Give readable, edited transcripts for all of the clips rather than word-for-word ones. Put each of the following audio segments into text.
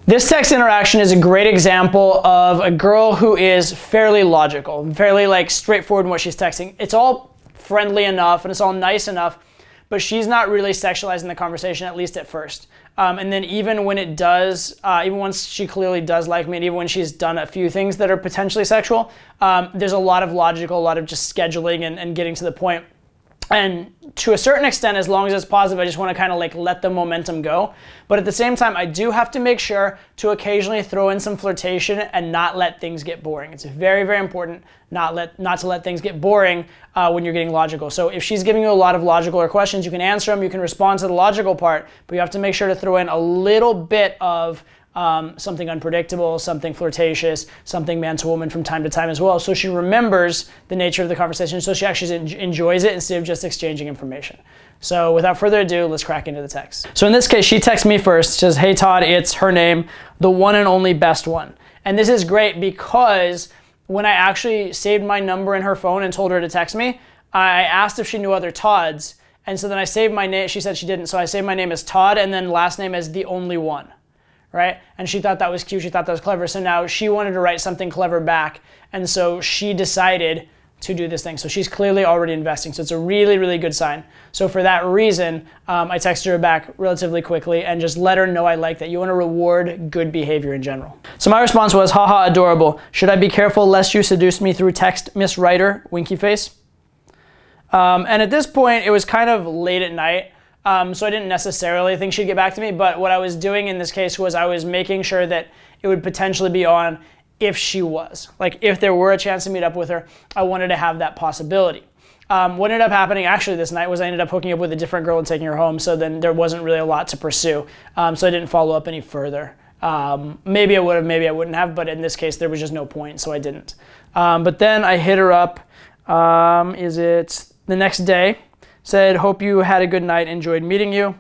This text interaction is a great example of a girl who is fairly logical, fairly like straightforward in what she's texting. It's all friendly enough and it's all nice enough, but she's not really sexualizing the conversation, at least at first. And then even when it does, even once she clearly does like me, and even when she's done a few things that are potentially sexual, there's a lot of logical, a lot of just scheduling and getting to the point. And to a certain extent, as long as it's positive, I just want to kind of like let the momentum go. But at the same time, I do have to make sure to occasionally throw in some flirtation and not let things get boring. It's very, very important not to let things get boring when you're getting logical. So if she's giving you a lot of logical questions, you can answer them, you can respond to the logical part, but you have to make sure to throw in a little bit of something unpredictable, something flirtatious, something man to woman from time to time as well. So she remembers the nature of the conversation, so she actually enjoys it instead of just exchanging information. So without further ado, let's crack into the text. So in this case, she texts me first, says, "Hey Todd, it's her name, the one and only best one." And this is great because when I actually saved my number in her phone and told her to text me, I asked if she knew other Todds. And so then I saved my name, she said she didn't, so I saved my name as Todd and then last name as the only one. Right? And she thought that was cute, she thought that was clever, so now she wanted to write something clever back, and so she decided to do this thing. So she's clearly already investing, so it's a really, really good sign. So for that reason, I texted her back relatively quickly and just let her know I like that. You want to reward good behavior in general. So my response was, "Haha, adorable. Should I be careful lest you seduce me through text, Miss Writer, winky face?" And at this point, it was kind of late at night, so I didn't necessarily think she'd get back to me, but what I was doing in this case was I was making sure that it would potentially be on if she was. Like if there were a chance to meet up with her, I wanted to have that possibility. What ended up happening actually this night was I ended up hooking up with a different girl and taking her home, so then there wasn't really a lot to pursue. So I didn't follow up any further. Maybe I would have, maybe I wouldn't have, but in this case there was just no point, so I didn't. But then I hit her up, is it the next day? Said, "Hope you had a good night, enjoyed meeting you."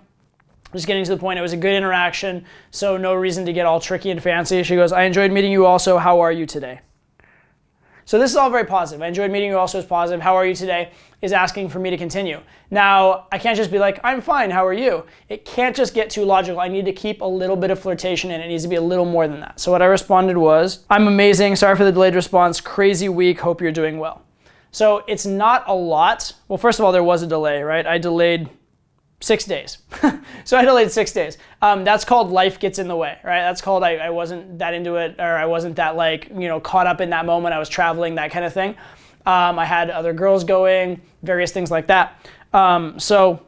Just getting to the point, it was a good interaction, so no reason to get all tricky and fancy. She goes, "I enjoyed meeting you also, how are you today?" So this is all very positive. "I enjoyed meeting you also" is positive. "How are you today?" is asking for me to continue. Now, I can't just be like, "I'm fine, how are you?" It can't just get too logical. I need to keep a little bit of flirtation in it. It needs to be a little more than that. So what I responded was, "I'm amazing, sorry for the delayed response, crazy week, hope you're doing well." So it's not a lot. Well, first of all, there was a delay, right? I delayed 6 days. So I delayed 6 days. That's called life gets in the way, right? That's called I wasn't that into it, or I wasn't that caught up in that moment. I was traveling, that kind of thing. I had other girls going, various things like that. So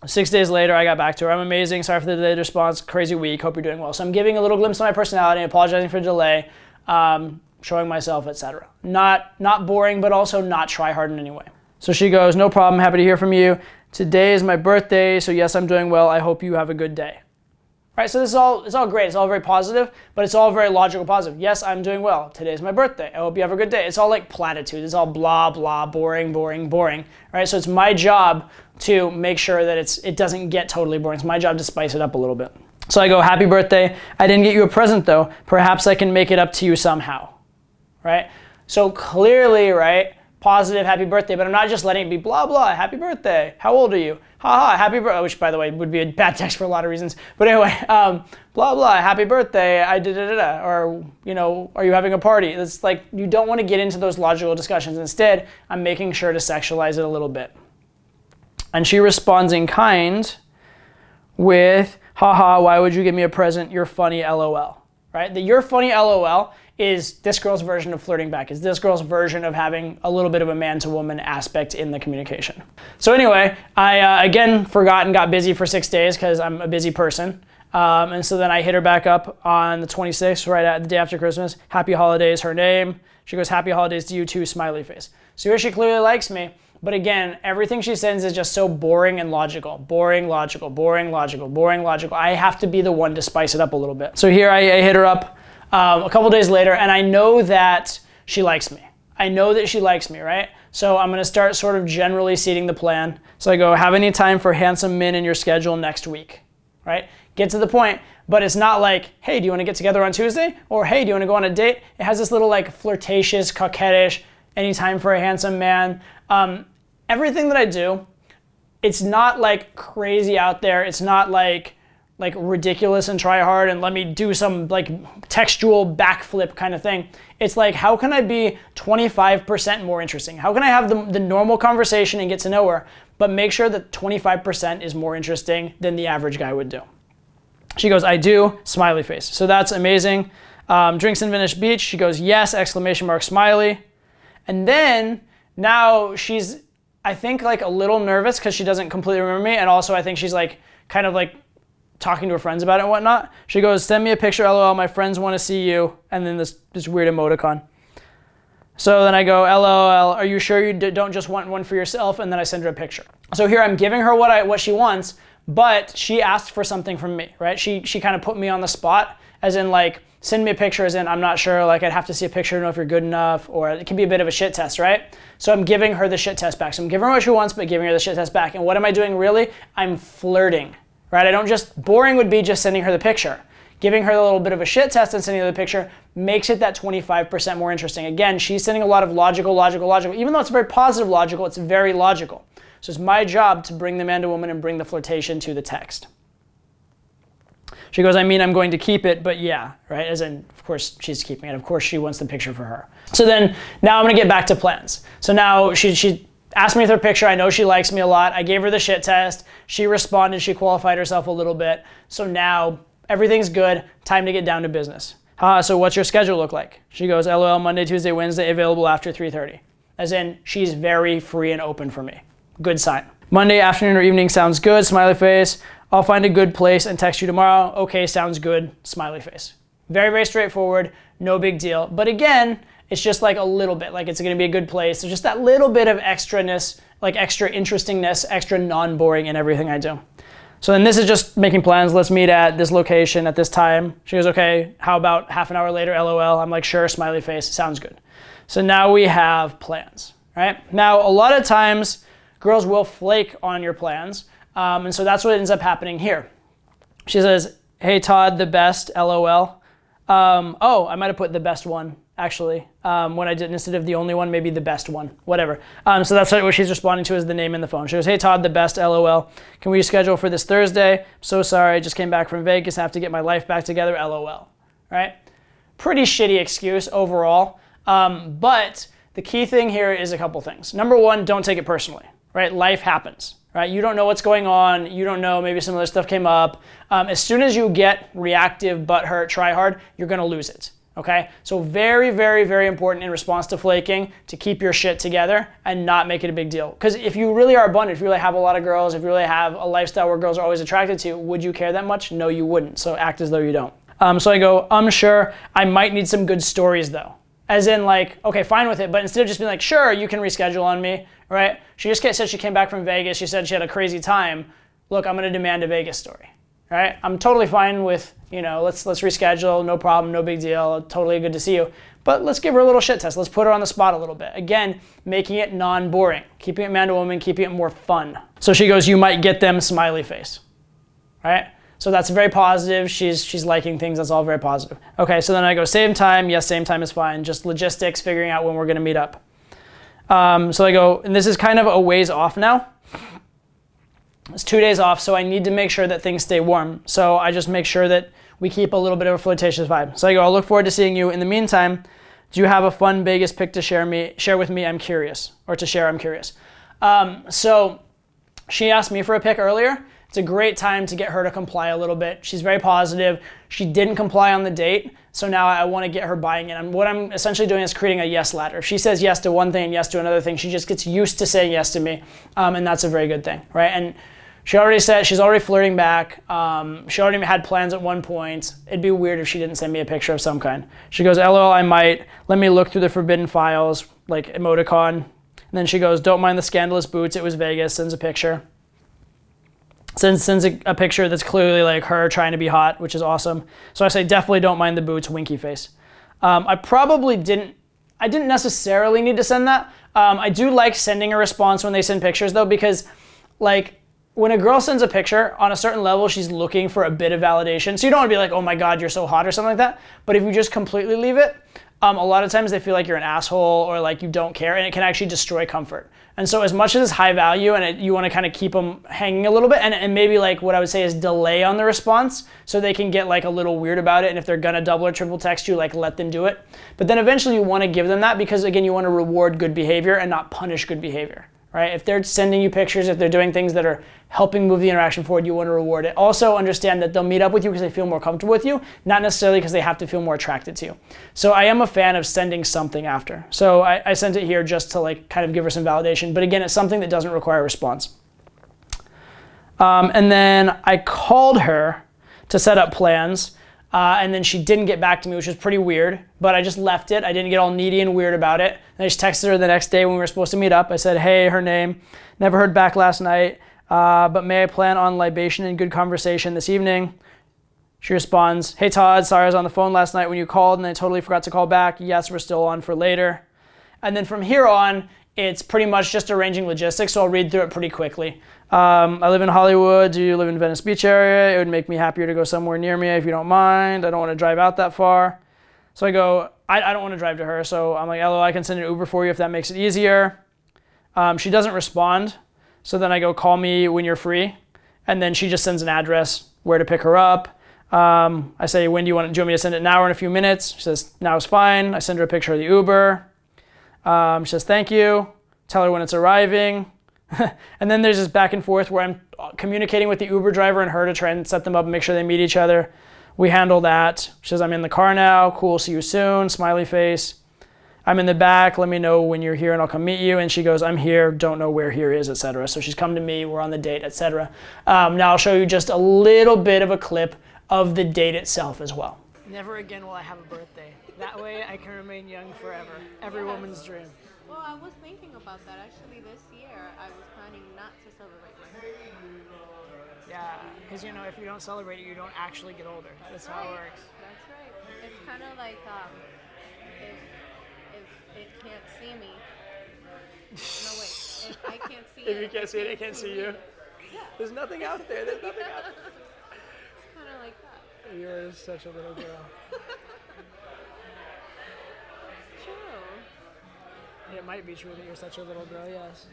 6 days later, I got back to her. "I'm amazing, sorry for the delayed response, crazy week, hope you're doing well." So I'm giving a little glimpse of my personality, apologizing for the delay, showing myself, etc. Not boring, but also not try hard in any way. So she goes, "No problem, happy to hear from you. Today is my birthday, so yes, I'm doing well. I hope you have a good day." Right, so it's all great. It's all very positive, but it's all very logical positive. Yes, I'm doing well. Today's my birthday. I hope you have a good day. It's all like platitudes. It's all blah, blah, boring, boring, boring. Right, so it's my job to make sure that it doesn't get totally boring. It's my job to spice it up a little bit. So I go, "Happy birthday. I didn't get you a present though. Perhaps I can make it up to you somehow." Right? So clearly, right, positive, happy birthday, but I'm not just letting it be blah, blah, happy birthday. How old are you? Haha, happy birthday, which by the way would be a bad text for a lot of reasons. But anyway, blah, blah, happy birthday, I da-da-da-da, or, are you having a party? It's like, you don't want to get into those logical discussions. Instead, I'm making sure to sexualize it a little bit. And she responds in kind with, "Haha, why would you give me a present? You're funny, LOL." Right? The "you're funny, LOL" is this girl's version of flirting back. Is this girl's version of having a little bit of a man-to-woman aspect in the communication. So anyway, I again forgot and got busy for 6 days because I'm a busy person. And so then I hit her back up on the 26th, right at the day after Christmas. "Happy holidays," her name. She goes, "Happy holidays to you too," smiley face. So here she clearly likes me. But again, everything she sends is just so boring and logical. Boring, logical, boring, logical, boring, logical. I have to be the one to spice it up a little bit. So here I hit her up a couple days later, and I know that she likes me. I know that she likes me, right? So I'm gonna start sort of generally seeding the plan. So I go, "Have any time for handsome men in your schedule next week?" Right? Get to the point, but it's not like, "Hey, do you wanna get together on Tuesday?" Or, "Hey, do you wanna go on a date?" It has this little like flirtatious, coquettish, "Any time for a handsome man." Everything that I do, it's not like crazy out there. It's not like like ridiculous and try hard and let me do some like textual backflip kind of thing. It's like, how can I be 25% more interesting? How can I have the normal conversation and get to know her, but make sure that 25% is more interesting than the average guy would do? She goes, I do, smiley face. So that's amazing. Drinks in Venice Beach. She goes, yes, exclamation mark, smiley. And then now she's, I think, like a little nervous because she doesn't completely remember me. And also I think she's like kind of like talking to her friends about it and whatnot. She goes, send me a picture, LOL, my friends want to see you. And then this weird emoticon. So then I go, LOL, are you sure you don't just want one for yourself? And then I send her a picture. So here I'm giving her what she wants, but she asked for something from me, right? She kind of put me on the spot, as in like, send me a picture, as in I'm not sure, like I'd have to see a picture to know if you're good enough, or it can be a bit of a shit test, right? So I'm giving her the shit test back. So I'm giving her what she wants, but giving her the shit test back. And what am I doing really? I'm flirting, right? I don't just, boring would be just sending her the picture. Giving her a little bit of a shit test and sending her the picture makes it that 25% more interesting. Again, she's sending a lot of logical. Even though it's very positive logical, it's very logical. So it's my job to bring the man to woman and bring the flirtation to the text. She goes, I mean, I'm going to keep it, but yeah, right? As in, of course, she's keeping it. Of course, she wants the picture for her. So then now I'm going to get back to plans. So now she asked me with her picture. I know she likes me a lot. I gave her the shit test. She responded. She qualified herself a little bit. So now everything's good. Time to get down to business. So what's your schedule look like? She goes, LOL, Monday, Tuesday, Wednesday, available after 3:30. As in, she's very free and open for me. Good sign. Monday afternoon or evening sounds good, smiley face. I'll find a good place and text you tomorrow. Okay, sounds good, smiley face. Very, very straightforward, no big deal. But again, it's just like a little bit, like it's gonna be a good place. There's just that little bit of extraness, like extra interestingness, extra non-boring in everything I do. So then this is just making plans. Let's meet at this location at this time. She goes, okay, how about half an hour later, LOL? I'm like, sure, smiley face, sounds good. So now we have plans, right? Now, a lot of times, girls will flake on your plans. And so that's what ends up happening here. She says, hey, Todd, the best, LOL. I might have put the best one, actually. When I did, instead of the only one, maybe the best one, whatever. So that's what she's responding to is the name in the phone. She goes, hey, Todd, the best, LOL. Can we schedule for this Thursday? So sorry, I just came back from Vegas. I have to get my life back together, LOL. Right? Pretty shitty excuse overall. But the key thing here is a couple things. Number one, don't take it personally, right? Life happens. Right? You don't know what's going on. You don't know, maybe some other stuff came up. As soon as you get reactive, butthurt, try hard, you're going to lose it. Okay? So very, very, very important in response to flaking to keep your shit together and not make it a big deal. Because if you really are abundant, if you really have a lot of girls, if you really have a lifestyle where girls are always attracted to you, would you care that much? No, you wouldn't. So act as though you don't. So I go, I'm sure I might need some good stories though. As in like, okay, fine with it, but instead of just being like, sure, you can reschedule on me, right? She just said she came back from Vegas. She said she had a crazy time. Look, I'm gonna demand a Vegas story, right? I'm totally fine with, let's reschedule, no problem, no big deal, totally good to see you. But let's give her a little shit test. Let's put her on the spot a little bit. Again, making it non-boring, keeping it man to woman, keeping it more fun. So she goes, you might get them, smiley face, right? So that's very positive. She's liking things. That's all very positive. Okay, so then I go, same time. Yes, same time is fine. Just logistics, figuring out when we're going to meet up. So I go, and this is kind of a ways off now. It's 2 days off, so I need to make sure that things stay warm. So I just make sure that we keep a little bit of a flirtatious vibe. So I go, I'll look forward to seeing you. In the meantime, do you have a fun Vegas pic to share with me? I'm curious. Or to share, I'm curious. So she asked me for a pic earlier. It's a great time to get her to comply a little bit. She's very positive. She didn't comply on the date, so now I want to get her buying in. What I'm essentially doing is creating a yes ladder. If she says yes to one thing and yes to another thing, she just gets used to saying yes to me, and that's a very good thing, right? And she already said she's already flirting back. She already had plans at one point. It'd be weird if she didn't send me a picture of some kind. She goes, LOL, I might. Let me look through the forbidden files, like emoticon. And then she goes, don't mind the scandalous boots. It was Vegas. Sends a picture. Sends a picture that's clearly like her trying to be hot, which is awesome. So I say, definitely don't mind the boots, winky face. I didn't necessarily need to send that. I do like sending a response when they send pictures though, because like when a girl sends a picture, on a certain level, she's looking for a bit of validation. So you don't want to be like, oh my God, you're so hot or something like that. But if you just completely leave it, a lot of times they feel like you're an asshole or like you don't care, and it can actually destroy comfort. And so as much as it's high value and you want to kind of keep them hanging a little bit, and maybe like what I would say is delay on the response so they can get like a little weird about it. And if they're gonna double or triple text you, like let them do it. But then eventually you want to give them that because again, you want to reward good behavior and not punish good behavior. Right? If they're sending you pictures, if they're doing things that are helping move the interaction forward, you want to reward it. Also understand that they'll meet up with you because they feel more comfortable with you, not necessarily because they have to feel more attracted to you. So I am a fan of sending something after. So I sent it here just to like kind of give her some validation. But again, it's something that doesn't require a response. And then I called her to set up plans. And then she didn't get back to me, which was pretty weird, but I just left it. I didn't get all needy and weird about it. And I just texted her the next day when we were supposed to meet up. I said, hey, her name, never heard back last night, but may I plan on libation and good conversation this evening? She responds, hey Todd, sorry I was on the phone last night when you called and I totally forgot to call back. Yes, we're still on for later. And then from here on, it's pretty much just arranging logistics, so I'll read through it pretty quickly. I live in Hollywood. Do you live in Venice Beach area? It would make me happier to go somewhere near me if you don't mind. I don't want to drive out that far. So I go, I don't want to drive to her, so I'm like, LO, I can send an Uber for you if that makes it easier. She doesn't respond, so then I go, call me when you're free. And then she just sends an address, where to pick her up. I say, do you want me to send it now or in a few minutes? She says, now is fine. I send her a picture of the Uber. She says, thank you. Tell her when it's arriving. And then there's this back and forth where I'm communicating with the Uber driver and her to try and set them up and make sure they meet each other. We handle that. She says, I'm in the car now. Cool, see you soon. Smiley face. I'm in the back. Let me know when you're here and I'll come meet you. And she goes, I'm here. Don't know where here is, etc. So she's come to me. We're on the date, etc. Now I'll show you just a little bit of a clip of the date itself as well. Never again will I have a birthday. That way I can remain young forever. Every woman's dream. Well, I was thinking about that. Actually, this year, I was planning not to celebrate my birthday. Yeah, because if you don't celebrate it, you don't actually get older. That's how it works. That's right. It's kind of like if it can't see me. No, wait. If I can't see it. If you can't see it, it can't see you. Yeah. There's nothing out there. There's nothing out there. It's kind of like that. You're such a little girl. It might be true that you're such a little girl, yes.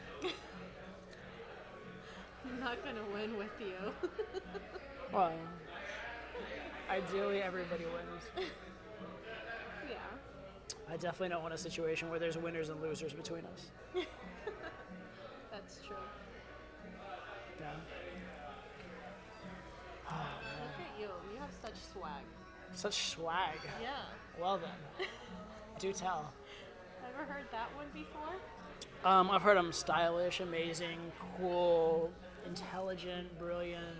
I'm not going to win with you. Well, ideally everybody wins. Yeah. I definitely don't want a situation where there's winners and losers between us. That's true. Yeah. Look at you. You have such swag. Such swag. Yeah. Well then, do tell. Ever heard that one before? I've heard I'm stylish, amazing, cool, intelligent, brilliant,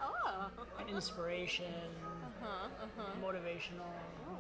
Oh. an inspiration, motivational. Oh,